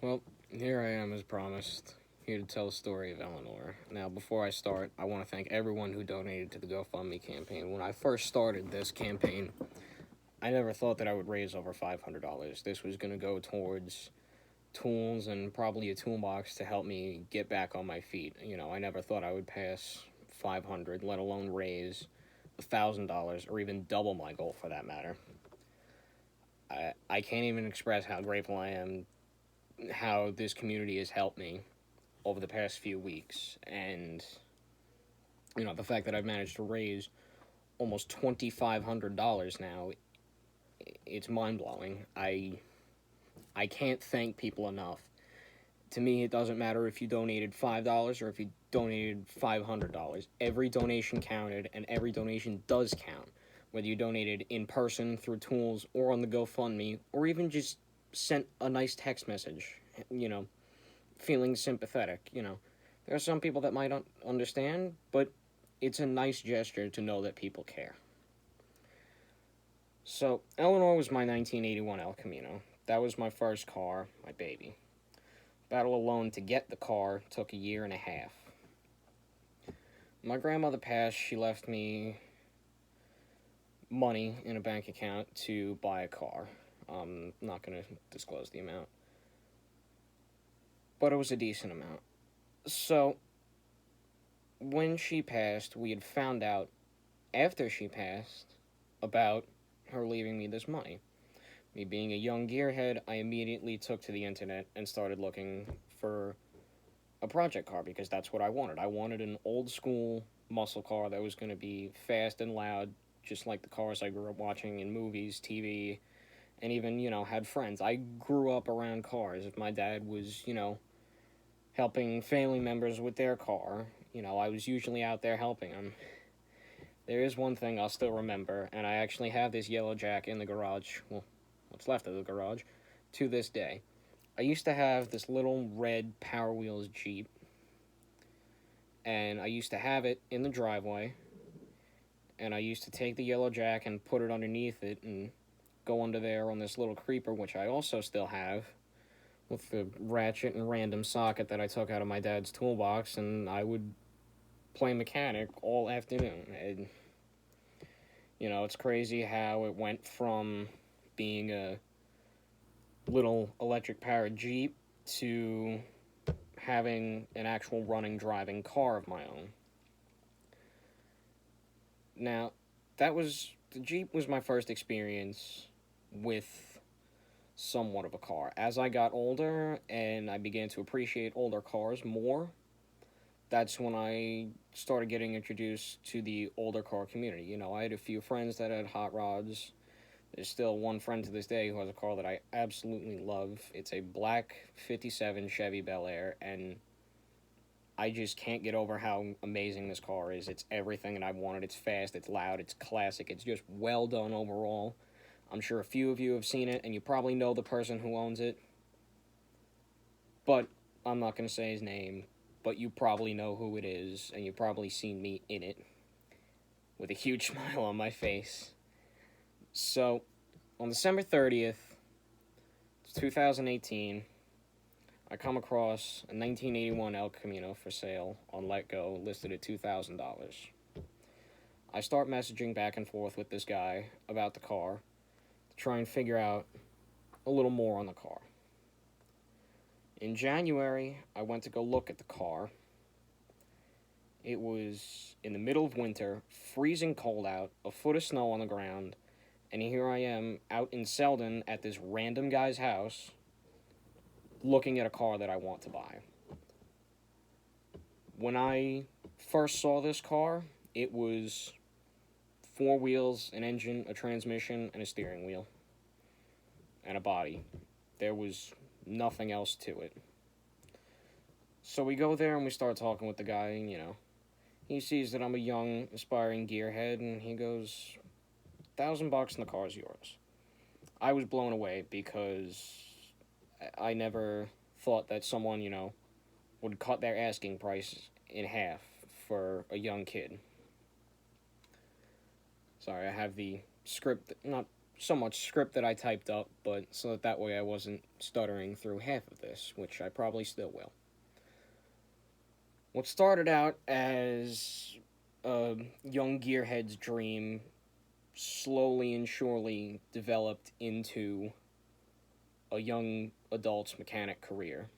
Well, here I am as promised, here to tell the story of Eleanor. Now, before I start, I want to thank everyone who donated to the GoFundMe campaign. When I first started this campaign, I never thought that I would raise over $500. This was going to go towards tools and probably a toolbox to help me get back on my feet. I never thought I would pass 500, let alone raise $1,000 or even double my goal for that matter. I can't even express how grateful I am how this community has helped me over the past few weeks, and the fact that I've managed to raise almost $2,500 now, it's mind blowing. I can't thank people enough. To me, it doesn't matter if you donated $5 or if you donated $500. Every donation counted, and every donation does count. Whether you donated in person through tools or on the GoFundMe, or even just sent a nice text message, feeling sympathetic. There are some people that might understand, but it's a nice gesture to know that people care. So, Eleanor was my 1981 El Camino. That was my first car, my baby. Battle alone to get the car took a year and a half. My grandmother passed, she left me money in a bank account to buy a car. I'm not going to disclose the amount, but it was a decent amount. So, when she passed, we had found out after she passed about her leaving me this money. Me being a young gearhead, I immediately took to the internet and started looking for a project car because that's what I wanted. I wanted an old school muscle car that was going to be fast and loud, just like the cars I grew up watching in movies, TV, and even, had friends. I grew up around cars. If my dad was, helping family members with their car, I was usually out there helping them. There is one thing I'll still remember, and I actually have this yellow jack in the garage, well, what's left of the garage, to this day. I used to have this little red Power Wheels Jeep, and I used to have it in the driveway, and I used to take the yellow jack and put it underneath it and go under there on this little creeper, which I also still have, with the ratchet and random socket that I took out of my dad's toolbox, and I would play mechanic all afternoon. And, it's crazy how it went from being a little electric powered Jeep to having an actual running, driving car of my own. Now, the Jeep was my first experience with somewhat of a car. As I got older and I began to appreciate older cars more, that's when I started getting introduced to the older car community. I had a few friends that had hot rods. There's still one friend to this day who has a car that I absolutely love. It's a black 57 Chevy Bel Air, and I just can't get over how amazing this car is. It's everything that I wanted. It's fast, it's loud, it's classic, it's just well done overall. I'm sure a few of you have seen it, and you probably know the person who owns it. But I'm not going to say his name, but you probably know who it is, and you've probably seen me in it with a huge smile on my face. So, on December 30th, 2018, I come across a 1981 El Camino for sale on LetGo, listed at $2,000. I start messaging back and forth with this guy about the car to try and figure out a little more on the car. In January, I went to go look at the car. It was in the middle of winter, freezing cold out, a foot of snow on the ground, and here I am out in Selden at this random guy's house looking at a car that I want to buy. When I first saw this car, it was 4 wheels, an engine, a transmission, and a steering wheel, and a body. There was nothing else to it. So we go there and we start talking with the guy, and he sees that I'm a young, aspiring gearhead, and he goes, $1,000 and the car's yours. I was blown away because I never thought that someone, would cut their asking price in half for a young kid. Sorry, I have the script, not so much script that I typed up, but so that way I wasn't stuttering through half of this, which I probably still will. What started out as a young gearhead's dream slowly and surely developed into a young adult's mechanic career.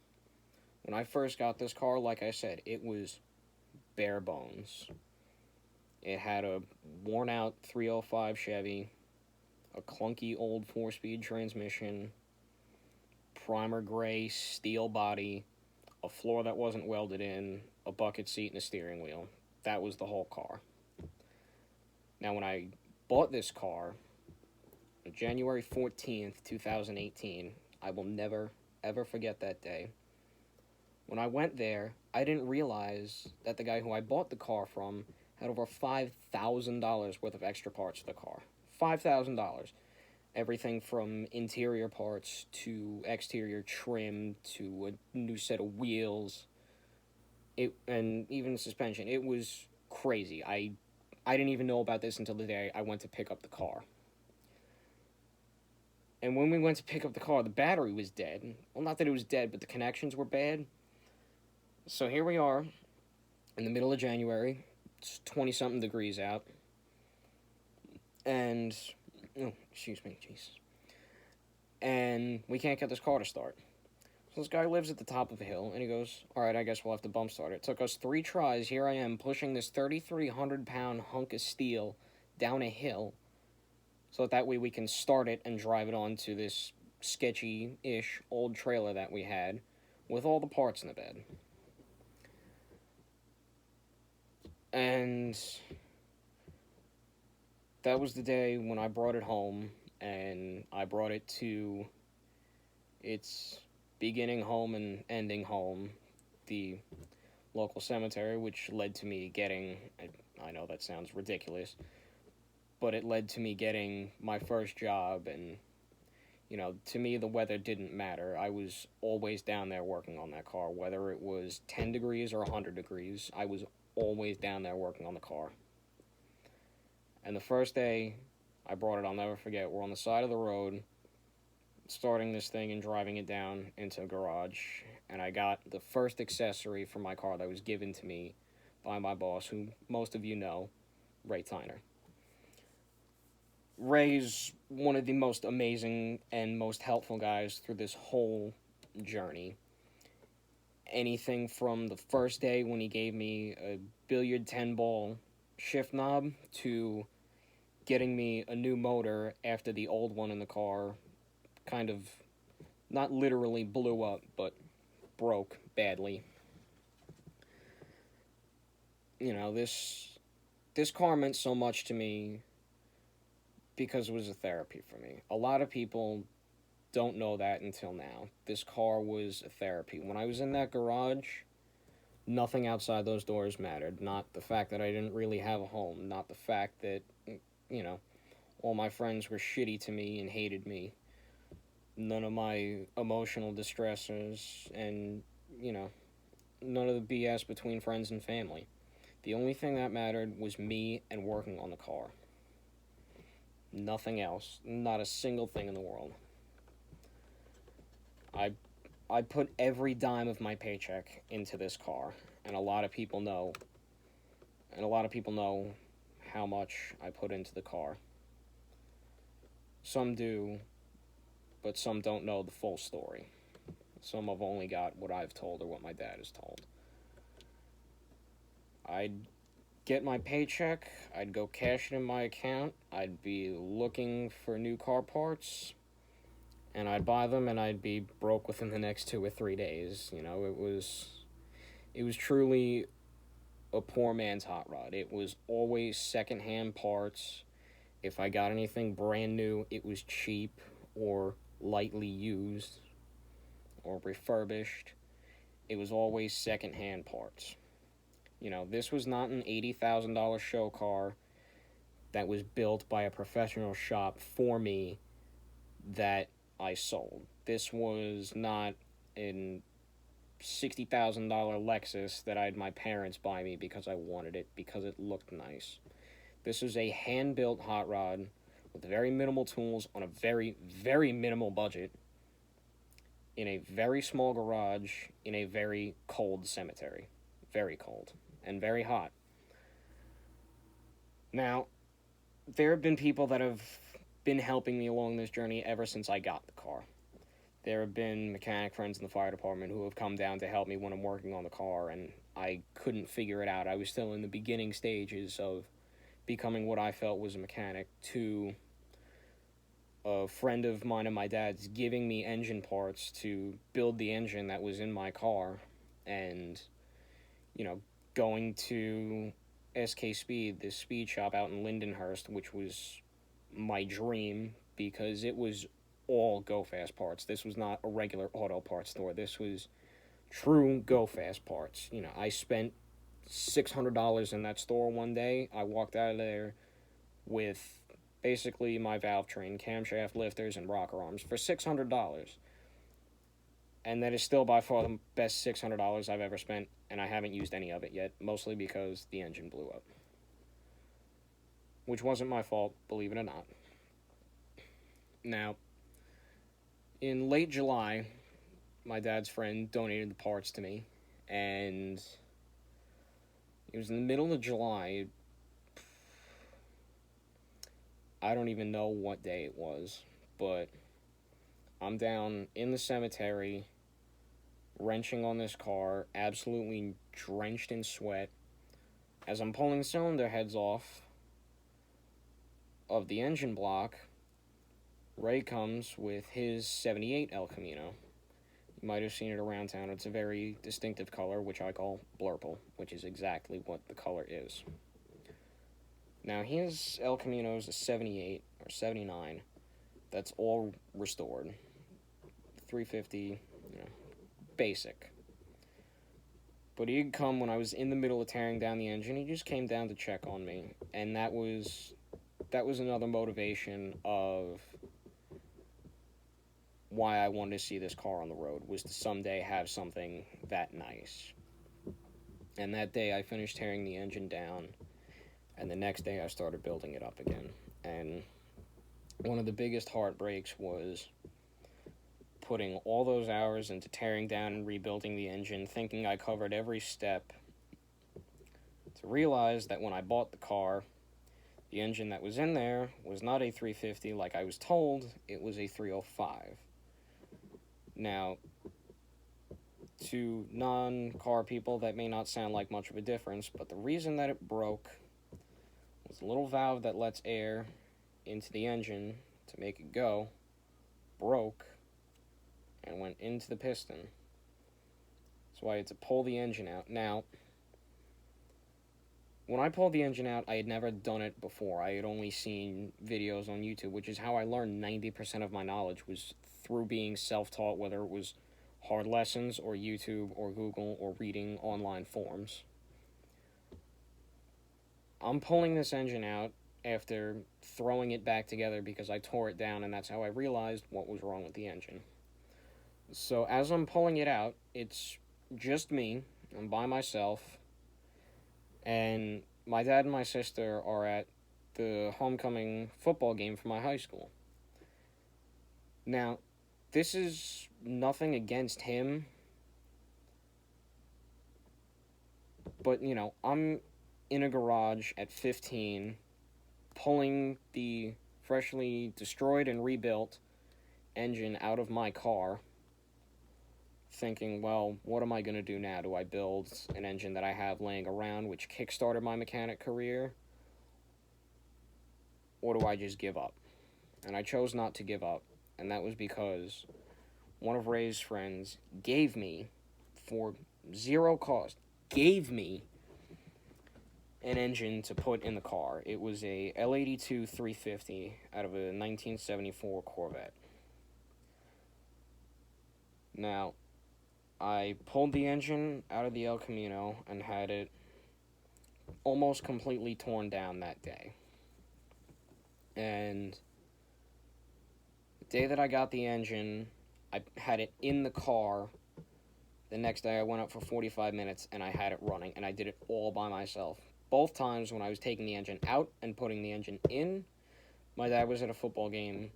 When I first got this car, like I said, it was bare bones. It had a worn out 305 Chevy, a clunky old 4-speed transmission, primer gray steel body, a floor that wasn't welded in, a bucket seat, and a steering wheel. That was the whole car. Now, when I bought this car on January 14th, 2018, I will never, ever forget that day. When I went there, I didn't realize that the guy who I bought the car from had over $5,000 worth of extra parts for the car. $5,000. Everything from interior parts to exterior trim to a new set of wheels, and even suspension. It was crazy. I didn't even know about this until the day I went to pick up the car. And when we went to pick up the car, the battery was dead. Well, not that it was dead, but the connections were bad. So here we are in the middle of January. It's 20-something degrees out. And, oh, excuse me, jeez. And we can't get this car to start. So this guy lives at the top of a hill, and he goes, all right, I guess we'll have to bump start it. It took us 3 tries. Here I am pushing this 3,300-pound hunk of steel down a hill so that way we can start it and drive it onto this sketchy-ish old trailer that we had with all the parts in the bed. And that was the day when I brought it home, and I brought it to its beginning home and ending home, the local cemetery, which led to me getting, I know that sounds ridiculous, but it led to me getting my first job. And to me, the weather didn't matter. I was always down there working on that car, whether it was 10 degrees or 100 degrees. I was always down there working on the car. And the first day I brought it, I'll never forget, we're on the side of the road, starting this thing and driving it down into a garage, and I got the first accessory for my car that was given to me by my boss, who most of you know, Ray Tyner. Ray's one of the most amazing and most helpful guys through this whole journey. Anything from the first day when he gave me a billiard 10-ball shift knob to getting me a new motor after the old one in the car kind of, not literally blew up, but broke badly. This car meant so much to me because it was a therapy for me. A lot of people don't know that until now. This car was a therapy. When I was in that garage, nothing outside those doors mattered. Not the fact that I didn't really have a home. Not the fact that, all my friends were shitty to me and hated me. None of my emotional distresses and, none of the BS between friends and family. The only thing that mattered was me and working on the car. Nothing else. Not a single thing in the world. I put every dime of my paycheck into this car, and a lot of people know how much I put into the car. Some do, but some don't know the full story. Some have only got what I've told or what my dad has told. I'd get my paycheck, I'd go cash it in my account, I'd be looking for new car parts, and I'd buy them, and I'd be broke within the next 2 or 3 days. It was truly a poor man's hot rod. It was always secondhand parts. If I got anything brand new, it was cheap or lightly used or refurbished. It was always secondhand parts. This was not an $80,000 show car that was built by a professional shop for me that I sold. This was not an $60,000 Lexus that I had my parents buy me because I wanted it, because it looked nice. This is a hand-built hot rod with very minimal tools on a very, very minimal budget in a very small garage in a very cold cemetery. Very cold and very hot. Now, there have been people that have been helping me along this journey ever since I got the car. There have been mechanic friends in the fire department who have come down to help me when I'm working on the car, and I couldn't figure it out. I was still in the beginning stages of becoming what I felt was a mechanic, to a friend of mine and my dad's giving me engine parts to build the engine that was in my car, and, you know, going to SK Speed, this speed shop out in Lindenhurst, which was my dream because it was all Go Fast parts. This was not a regular auto parts store. This was true Go Fast parts. You know, I spent $600 in that store one day. I walked out of there with basically my valve train, camshaft lifters, and rocker arms for $600. And that is still by far the best $600 I've ever spent, and I haven't used any of it yet, mostly because the engine blew up. Which wasn't my fault, believe it or not. Now, in late July, my dad's friend donated the parts to me, and it was in the middle of July. I don't even know what day it was, but I'm down in the cemetery, wrenching on this car, absolutely drenched in sweat. As I'm pulling cylinder heads off of the engine block, Ray comes with his 78 El Camino. You might have seen it around town. It's a very distinctive color, which I call blurple, which is exactly what the color is. Now, his El Camino is a 78 or 79. That's all restored. 350, you know, basic. But he'd come when I was in the middle of tearing down the engine. He just came down to check on me, and that was another motivation of why I wanted to see this car on the road, was to someday have something that nice. And that day I finished tearing the engine down, and the next day I started building it up again. And one of the biggest heartbreaks was putting all those hours into tearing down and rebuilding the engine, thinking I covered every step, to realize that when I bought the car, the engine that was in there was not a 350 like I was told, it was a 305. Now, to non-car people, that may not sound like much of a difference, but the reason that it broke was the little valve that lets air into the engine to make it go broke and went into the piston. So I had to pull the engine out. Now, when I pulled the engine out, I had never done it before. I had only seen videos on YouTube, which is how I learned 90% of my knowledge, was through being self-taught, whether it was hard lessons or YouTube or Google or reading online forums. I'm pulling this engine out after throwing it back together because I tore it down, and that's how I realized what was wrong with the engine. So as I'm pulling it out, it's just me. I'm by myself. And my dad and my sister are at the homecoming football game for my high school. Now, this is nothing against him, but, you know, I'm in a garage at 15, pulling the freshly destroyed and rebuilt engine out of my car, thinking, well, what am I going to do now? Do I build an engine that I have laying around, which kickstarted my mechanic career? Or do I just give up? And I chose not to give up, and that was because one of Ray's friends gave me, for zero cost, gave me an engine to put in the car. It was a L82 350 out of a 1974 Corvette. Now, I pulled the engine out of the El Camino and had it almost completely torn down that day. And the day that I got the engine, I had it in the car. The next day I went up for 45 minutes and I had it running, and I did it all by myself. Both times when I was taking the engine out and putting the engine in, My dad was at a football game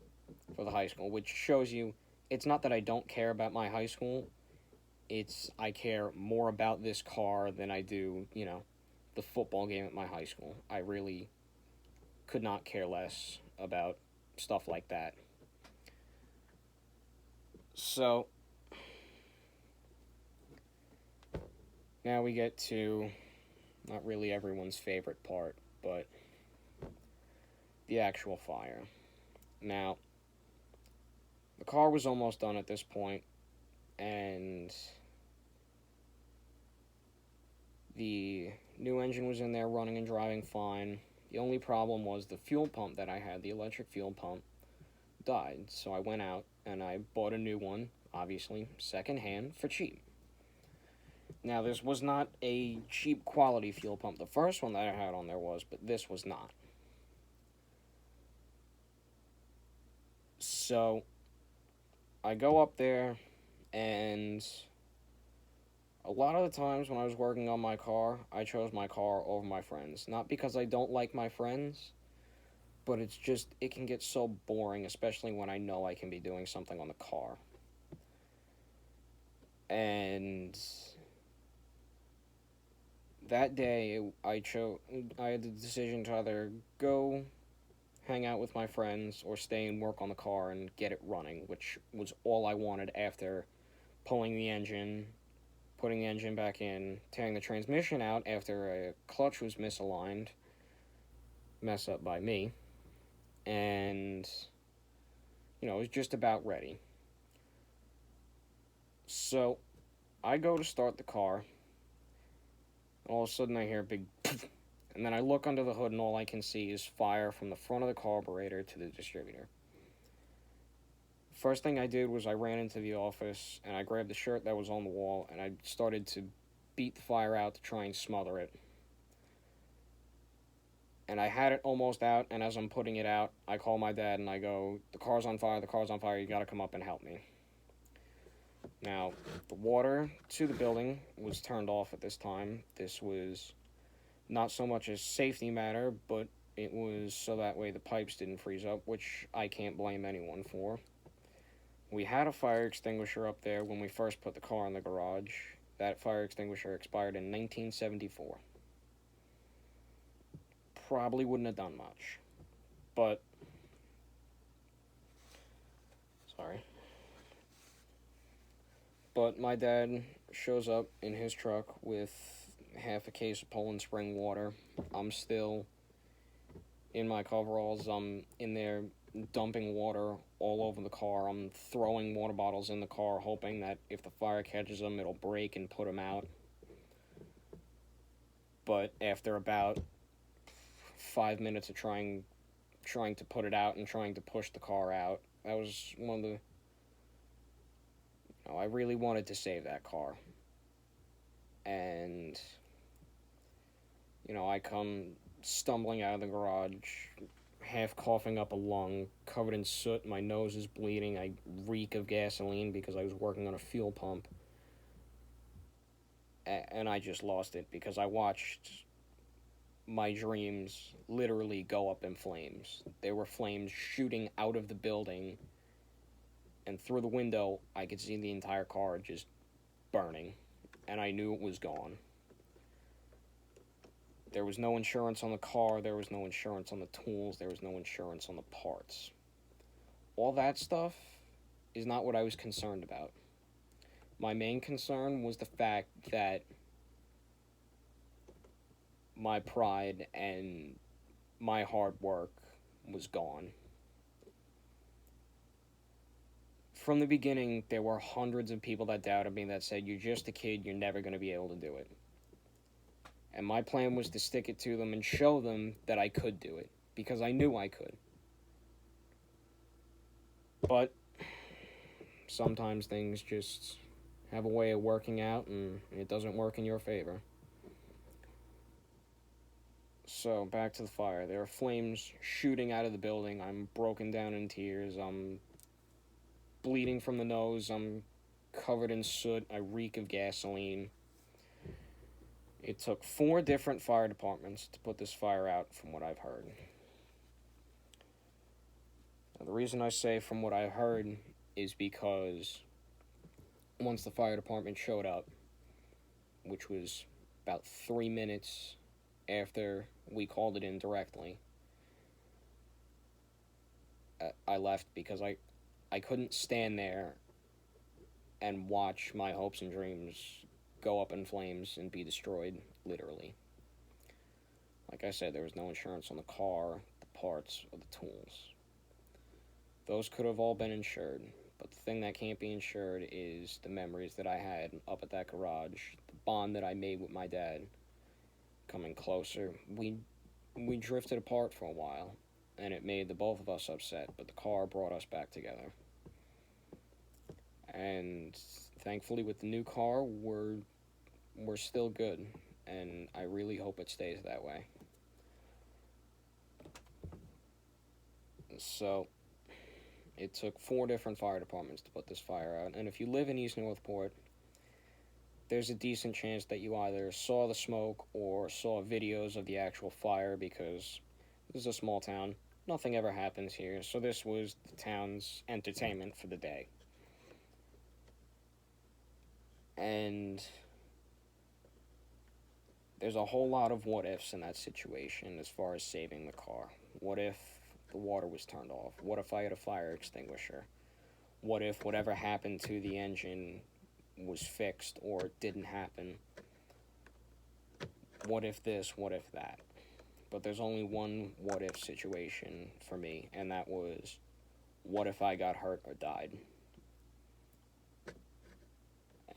for the high school, which shows you it's not that I don't care about my high school. It's I care more about this car than I do, the football game at my high school. I really could not care less about stuff like that. So, now we get to not really everyone's favorite part, but the actual fire. Now, the car was almost done at this point, and the new engine was in there running and driving fine. The only problem was the fuel pump that I had, the electric fuel pump, died. So I went out and I bought a new one, obviously, secondhand, for cheap. Now, this was not a cheap quality fuel pump. The first one that I had on there was, but this was not. So, I go up there, and a lot of the times when I was working on my car, I chose my car over my friends. Not because I don't like my friends, but it's just, it can get so boring, especially when I know I can be doing something on the car. And that day, I had the decision to either go hang out with my friends or stay and work on the car and get it running, which was all I wanted after pulling the engine, putting the engine back in, tearing the transmission out after a clutch was misaligned, mess up by me, and, it was just about ready. So, I go to start the car, all of a sudden I hear a big and then I look under the hood and all I can see is fire from the front of the carburetor to the distributor. First thing I did was I ran into the office and I grabbed the shirt that was on the wall and I started to beat the fire out to try and smother it. And I had it almost out, and as I'm putting it out, I call my dad and I go, the car's on fire, you gotta come up and help me. Now, the water to the building was turned off at this time. This was not so much a safety matter, but it was so that way the pipes didn't freeze up, which I can't blame anyone for. We had a fire extinguisher up there when we first put the car in the garage. That fire extinguisher expired in 1974. Probably wouldn't have done much. But, sorry. But my dad shows up in his truck with half a case of Poland Spring water. I'm still in my coveralls. I'm in there dumping water all over the car. I'm throwing water bottles in the car, hoping that if the fire catches them, it'll break and put them out. But after about 5 minutes of trying to put it out and trying to push the car out, that was one of the... I really wanted to save that car. And, I come stumbling out of the garage, half coughing up a lung, covered in soot, my nose is bleeding, I reek of gasoline because I was working on a fuel pump. And I just lost it because I watched my dreams literally go up in flames. There were flames shooting out of the building, and through the window, I could see the entire car just burning, and I knew it was gone. There was no insurance on the car, there was no insurance on the tools, there was no insurance on the parts. All that stuff is not what I was concerned about. My main concern was the fact that my pride and my hard work was gone. From the beginning, there were hundreds of people that doubted me, that said, you're just a kid, you're never going to be able to do it. And my plan was to stick it to them and show them that I could do it, because I knew I could. But sometimes things just have a way of working out, and it doesn't work in your favor. So, back to the fire. There are flames shooting out of the building. I'm broken down in tears. I'm bleeding from the nose. I'm covered in soot. I reek of gasoline. It took 4 different fire departments to put this fire out, from what I've heard. The reason I say from what I heard is because once the fire department showed up, which was about 3 minutes after we called it in directly, I left because I couldn't stand there and watch my hopes and dreams go up in flames and be destroyed, literally. Like I said, there was no insurance on the car, the parts, or the tools. Those could have all been insured, but the thing that can't be insured is the memories that I had up at that garage, the bond that I made with my dad coming closer. We drifted apart for a while, and it made the both of us upset, but the car brought us back together. And thankfully with the new car, we're still good, and I really hope it stays that way. So it took 4 different fire departments to put this fire out, and if you live in East Northport, there's a decent chance that you either saw the smoke or saw videos of the actual fire, because this is a small town. Nothing ever happens here, so this was the town's entertainment for the day. And there's a whole lot of what ifs in that situation as far as saving the car. What if the water was turned off? What if I had a fire extinguisher? What if whatever happened to the engine was fixed or didn't happen? What if this? What if that? But there's only one what if situation for me, and that was, what if I got hurt or died?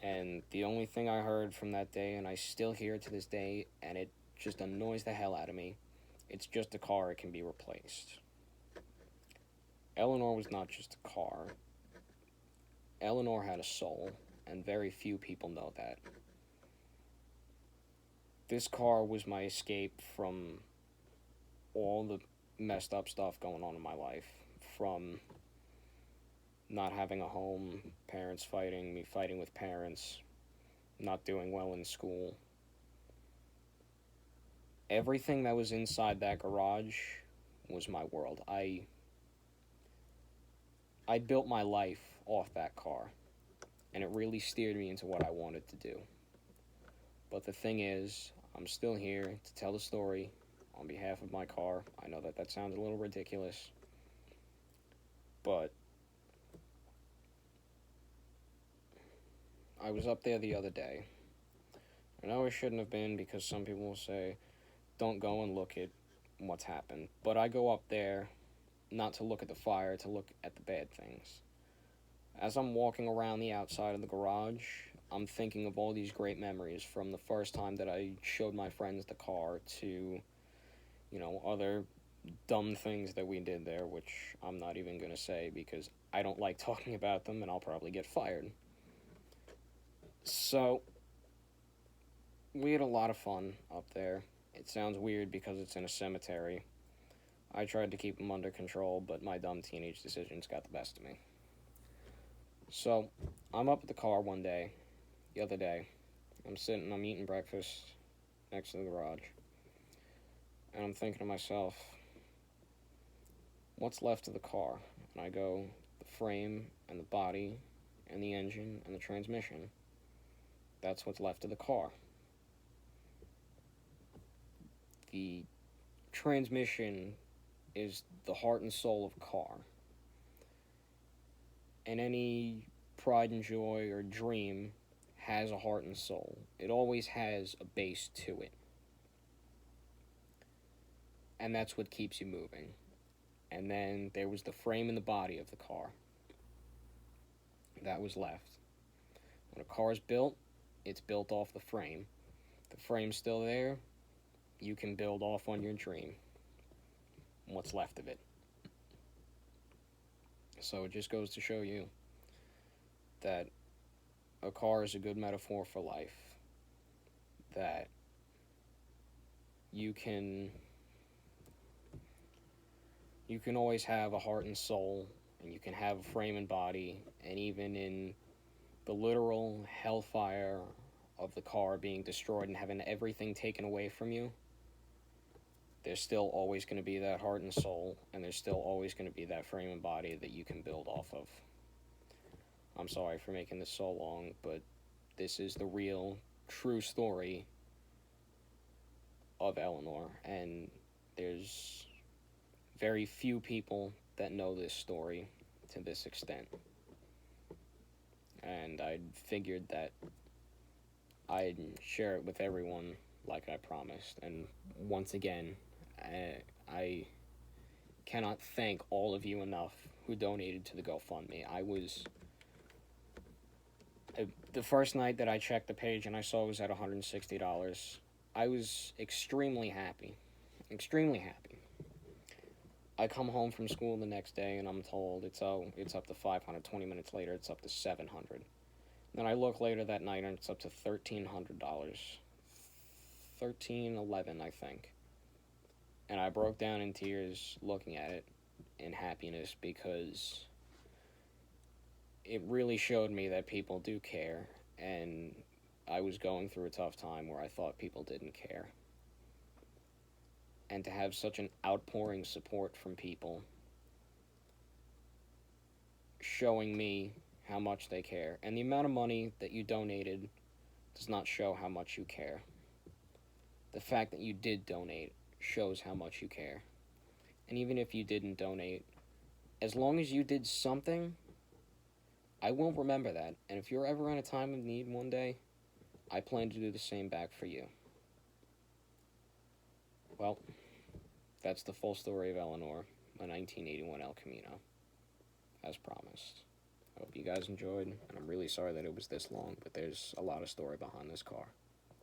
And the only thing I heard from that day, and I still hear it to this day, and it just annoys the hell out of me, it's just a car, it can be replaced. Eleanor was not just a car. Eleanor had a soul, and very few people know that. This car was my escape from all the messed up stuff going on in my life, from not having a home, parents fighting, me fighting with parents, not doing well in school. Everything that was inside that garage was my world. I built my life off that car, and it really steered me into what I wanted to do. But the thing is, I'm still here to tell the story on behalf of my car. I know that sounds a little ridiculous, but I was up there the other day. I know I shouldn't have been, because some people will say, don't go and look at what's happened. But I go up there not to look at the fire, to look at the bad things. As I'm walking around the outside of the garage, I'm thinking of all these great memories from the first time that I showed my friends the car to, other dumb things that we did there, which I'm not even going to say because I don't like talking about them and I'll probably get fired. So, we had a lot of fun up there. It sounds weird because it's in a cemetery. I tried to keep them under control, but my dumb teenage decisions got the best of me. So, I'm up at the car the other day. I'm eating breakfast next to the garage. And I'm thinking to myself, what's left of the car? And I go, the frame and the body and the engine and the transmission. That's what's left of the car. The transmission is the heart and soul of a car. And any pride and joy or dream has a heart and soul. It always has a base to it. And that's what keeps you moving. And then there was the frame and the body of the car. That was left. When a car's built, it's built off the frame. The frame's still there, you can build off on your dream. What's left of it. So it just goes to show you that a car is a good metaphor for life. That you can always have a heart and soul, and you can have a frame and body, and even in the literal hellfire of the car being destroyed and having everything taken away from you, there's still always going to be that heart and soul, and there's still always going to be that frame and body that you can build off of. I'm sorry for making this so long, but this is the real, true story of Eleanor, and there's very few people that know this story to this extent. And I figured that I'd share it with everyone like I promised. And once again, I cannot thank all of you enough who donated to the GoFundMe. The first night that I checked the page and I saw it was at $160, I was extremely happy. Extremely happy. I come home from school the next day and I'm told it's up to 500. 20 minutes later, it's up to 700. Then I look later that night and it's up to $1,300. 1311, I think. And I broke down in tears looking at it in happiness because it really showed me that people do care, and I was going through a tough time where I thought people didn't care. And to have such an outpouring support from people showing me how much they care. And the amount of money that you donated does not show how much you care. The fact that you did donate shows how much you care. And even if you didn't donate, as long as you did something, I will remember that. And if you're ever in a time of need one day, I plan to do the same back for you. Well, that's the full story of Eleanor, my 1981 El Camino, as promised. I hope you guys enjoyed, and I'm really sorry that it was this long, but there's a lot of story behind this car.